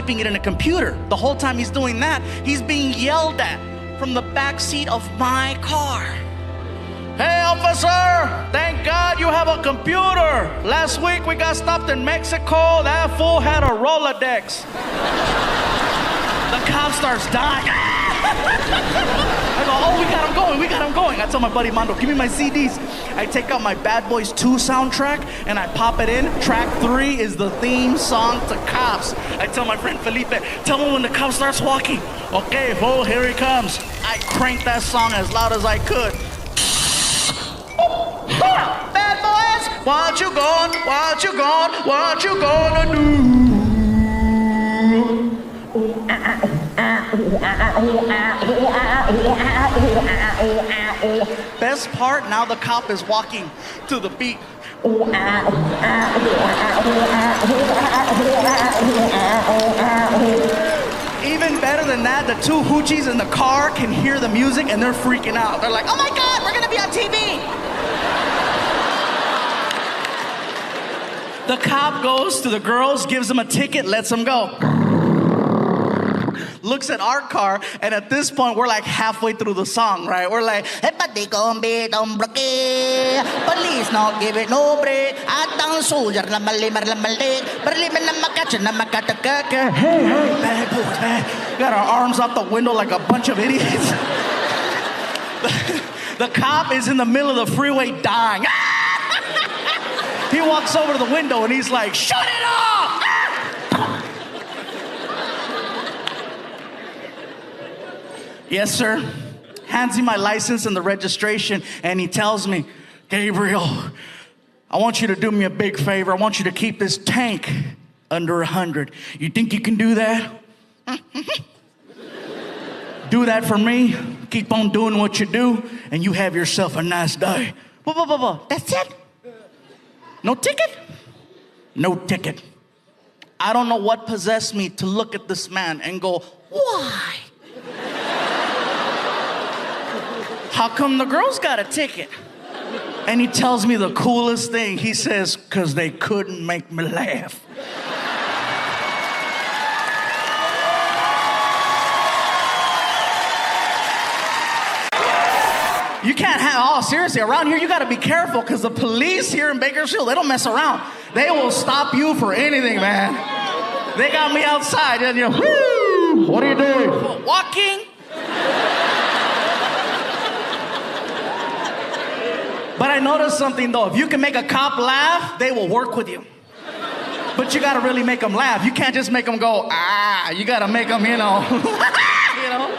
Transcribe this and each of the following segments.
typing it in a computer. The whole time he's doing that, he's being yelled at from the back seat of my car. Hey, officer, thank God you have a computer. Last week we got stopped in Mexico. That fool had a Rolodex. The cop starts dying. I go, oh, we got him going. I tell my buddy Mondo, give me my CDs. I take out my Bad Boys 2 soundtrack and I pop it in. Track 3 is the theme song to Cops. I tell my friend Felipe, tell me when the cop starts walking. Okay, oh, here he comes. I cranked that song as loud as I could. Bad boys, what you gonna do? Best part, now the cop is walking to the beat. Even better than that, the two hoochies in the car can hear the music and they're freaking out. They're like, oh my God, we're gonna be on TV. The cop goes to the girls, gives them a ticket, lets them go. Looks at our car, and at this point, we're like halfway through the song, right? We're like, police no give it no break. I down soldier, hey, bad boys, man. Got our arms out the window like a bunch of idiots. The cop is in the middle of the freeway dying. He walks over to the window and he's like, shut it off! Yes, sir. Hands me my license and the registration, and he tells me, Gabriel, I want you to do me a big favor. I want you to keep this tank under 100. You think you can do that? Do that for me. Keep on doing what you do, and you have yourself a nice day. That's it? No ticket? No ticket. I don't know what possessed me to look at this man and go, why? How come the girls got a ticket? And he tells me the coolest thing. He says, because they couldn't make me laugh. You can't have, oh, seriously, around here you gotta be careful because the police here in Bakersfield, they don't mess around. They will stop you for anything, man. They got me outside and you're, whoo, what are you doing? Walking. But I noticed something though, if you can make a cop laugh, they will work with you. But you gotta really make them laugh. You can't just make them go, ah, you gotta make them, you know. You know?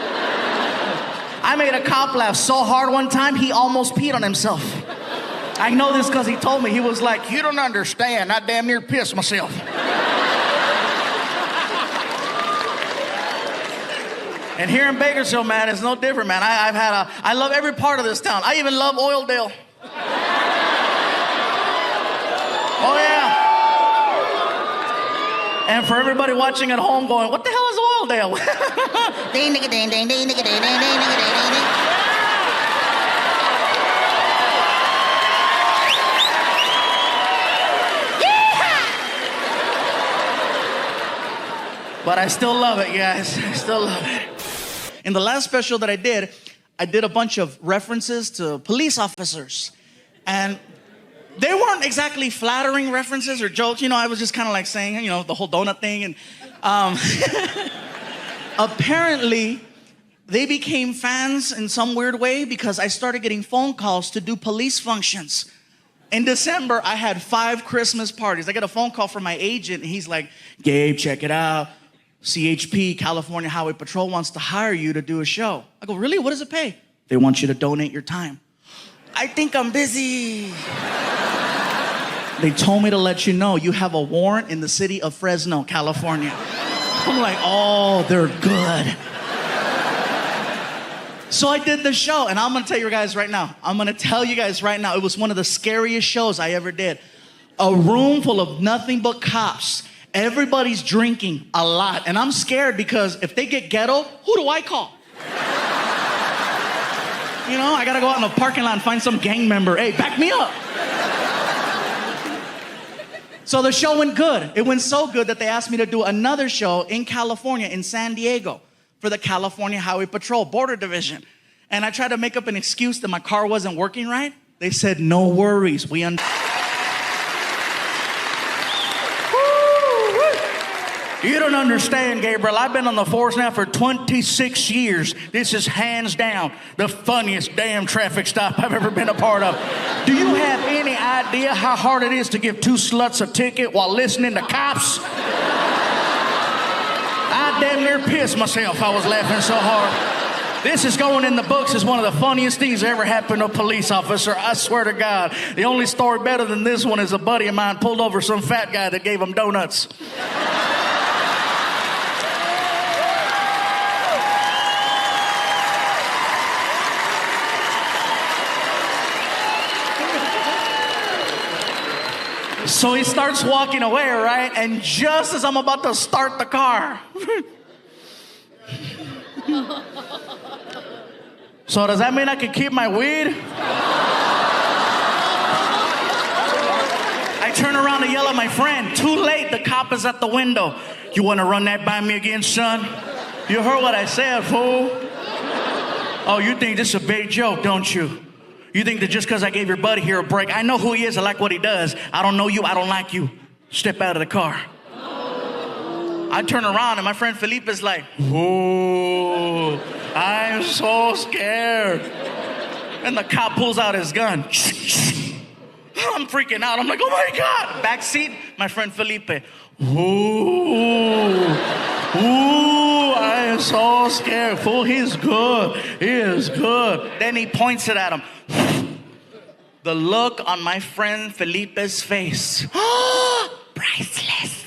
I made a cop laugh so hard one time, he almost peed on himself. I know this because he told me. He was like, you don't understand. I damn near pissed myself. And here in Bakersfield, man, it's no different, man. I love every part of this town. I even love Oildale. Oh, yeah. And for everybody watching at home going, what the hell is Oildale? But I still love it, guys. I still love it. In the last special that I did a bunch of references to police officers. And they weren't exactly flattering references or jokes. You know, I was just kind of like saying, you know, the whole donut thing. And apparently, they became fans in some weird way because I started getting phone calls to do police functions. In December, I had 5 Christmas parties. I got a phone call from my agent, and he's like, Gabe, check it out. CHP, California Highway Patrol, wants to hire you to do a show. I go, really? What does it pay? They want you to donate your time. I think I'm busy. They told me to let you know you have a warrant in the city of Fresno, California. I'm like, oh, they're good. So I did the show, and I'm gonna tell you guys right now. It was one of the scariest shows I ever did. A room full of nothing but cops. Everybody's drinking a lot, and I'm scared because if they get ghetto, who do I call? You know, I gotta go out in the parking lot and find some gang member. Hey, back me up. So the show went good. It went so good that they asked me to do another show in California, in San Diego, for the California Highway Patrol Border Division. And I tried to make up an excuse that my car wasn't working right. They said, no worries, You don't understand, Gabriel. I've been on the force now for 26 years. This is hands down the funniest damn traffic stop I've ever been a part of. Do you have any idea how hard it is to give two sluts a ticket while listening to cops? I damn near pissed myself. I was laughing so hard. This is going in the books as one of the funniest things that ever happened to a police officer. I swear to God. The only story better than this one is a buddy of mine pulled over some fat guy that gave him donuts. So he starts walking away, right? And just as I'm about to start the car. So does that mean I can keep my weed? I turn around to yell at my friend. Too late, the cop is at the window. You want to run that by me again, son? You heard what I said, fool. Oh, you think this is a big joke, don't you? You think that just because I gave your buddy here a break, I know who he is, I like what he does. I don't know you, I don't like you. Step out of the car. I turn around and my friend Felipe is like, oh, I'm so scared. And the cop pulls out his gun. I'm freaking out. I'm like, oh my God. Back seat, my friend Felipe. Ooh, I am so scared. Fool, he's good. He is good. Then he points it at him. The look on my friend Felipe's face. Priceless.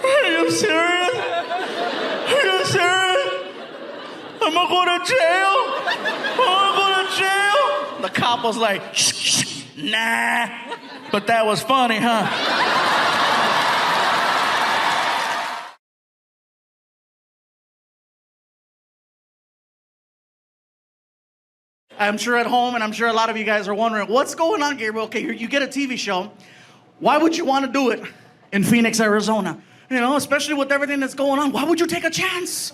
Are you serious? Are you serious? I'm gonna go to jail? I'm gonna go to jail? The cop was like, shh, nah. But that was funny, huh? I'm sure at home, and I'm sure a lot of you guys are wondering, what's going on, Gabriel? Okay, you get a TV show. Why would you want to do it in Phoenix, Arizona? You know, especially with everything that's going on. Why would you take a chance?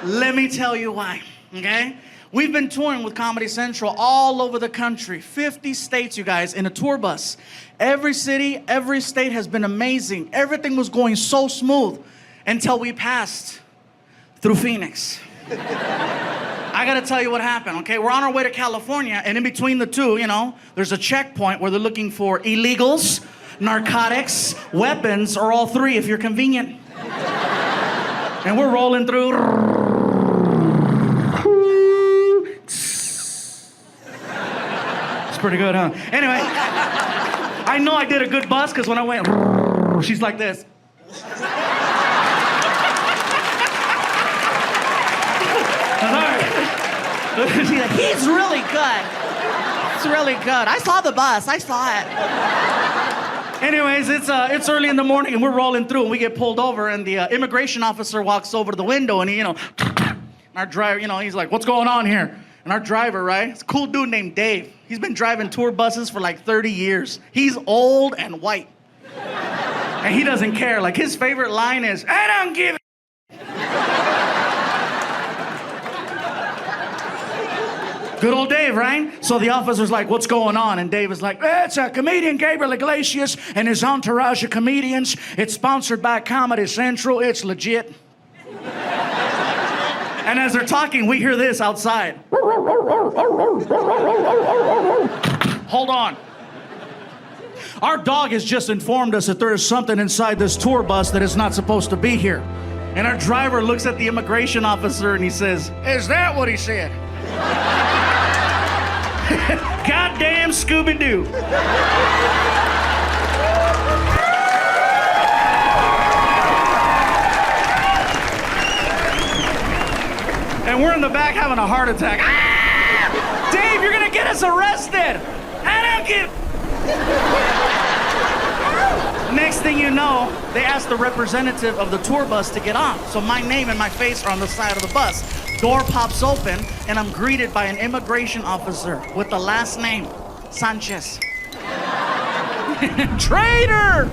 Let me tell you why, okay? We've been touring with Comedy Central all over the country. 50 states, you guys, in a tour bus. Every city, every state has been amazing. Everything was going so smooth until we passed through Phoenix. I gotta tell you what happened, okay? We're on our way to California, and in between the two, you know, there's a checkpoint where they're looking for illegals, narcotics, weapons, or all three if you're convenient. And we're rolling through. It's pretty good, huh? Anyway, I know I did a good bus because when I went, she's like this. She's like, he's really good. It's really good. I saw the bus. I saw it. Anyways, it's early in the morning and we're rolling through and we get pulled over and the immigration officer walks over to the window and he, you know, our driver, you know, he's like, what's going on here? And our driver, right? It's a cool dude named Dave. He's been driving tour buses for like 30 years. He's old and white. And he doesn't care. Like his favorite line is, I don't give a Good old Dave, right? So the officer's like, what's going on? And Dave is like, it's a comedian, Gabriel Iglesias, and his entourage of comedians. It's sponsored by Comedy Central. It's legit. And as they're talking, we hear this outside. Hold on. Our dog has just informed us that there is something inside this tour bus that is not supposed to be here. And our driver looks at the immigration officer and he says, is that what he said? Goddamn Scooby-Doo. And we're in the back having a heart attack. Ah! Dave, you're gonna get us arrested. I don't give. Next thing you know, they asked the representative of the tour bus to get on. So my name and my face are on the side of the bus. Door pops open, and I'm greeted by an immigration officer with the last name, Sanchez. Traitor!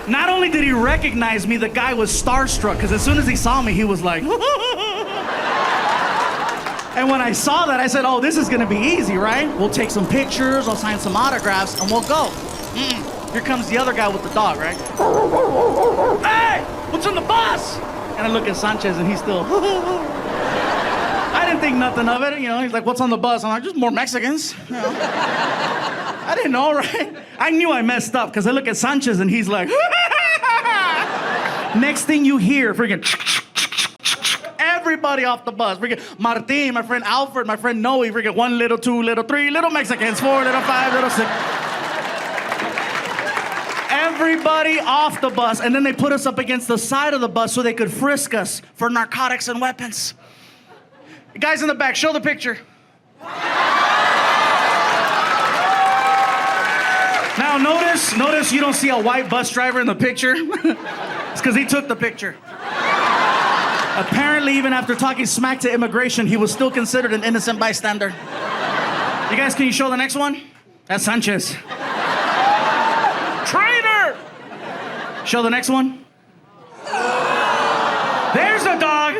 Not only did he recognize me, the guy was starstruck, because as soon as he saw me, he was like, and when I saw that, I said, oh, this is gonna be easy, right? We'll take some pictures, I'll sign some autographs, and we'll go. Here comes the other guy with the dog, right? Hey, what's in the bus? And I look at Sanchez, and he's still, I didn't think nothing of it, you know, he's like, what's on the bus? I'm like, just more Mexicans, you know. I didn't know, right? I knew I messed up, because I look at Sanchez, and he's like, next thing you hear, freaking, everybody off the bus. Freaking Martin, my friend Alfred, my friend Noe, freaking 1 little, 2 little, 3 little Mexicans, 4 little, 5 little, 6. Everybody off the bus, and then they put us up against the side of the bus so they could frisk us for narcotics and weapons. Guys in the back, show the picture. Now notice you don't see a white bus driver in the picture. It's because he took the picture. Apparently, even after talking smack to immigration, he was still considered an innocent bystander. You guys, can you show the next one? That's Sanchez. Traitor! Show the next one. There's the dog.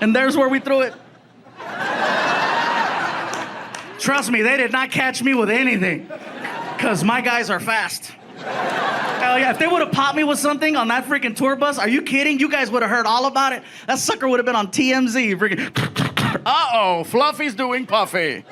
And there's where we threw it. Trust me, they did not catch me with anything. Because my guys are fast. Hell yeah, if they would have popped me with something on that freaking tour bus, are you kidding? You guys would have heard all about it. That sucker would have been on TMZ. Freaking, uh-oh, Fluffy's doing Puffy.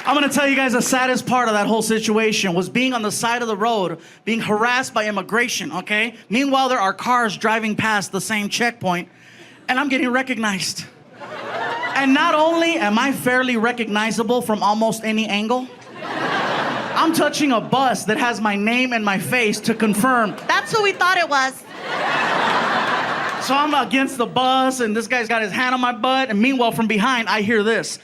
I'm gonna tell you guys the saddest part of that whole situation was being on the side of the road, being harassed by immigration, okay? Meanwhile, there are cars driving past the same checkpoint, and I'm getting recognized. And not only am I fairly recognizable from almost any angle, I'm touching a bus that has my name and my face to confirm that's who we thought it was. So I'm against the bus, and this guy's got his hand on my butt, and meanwhile, from behind, I hear this.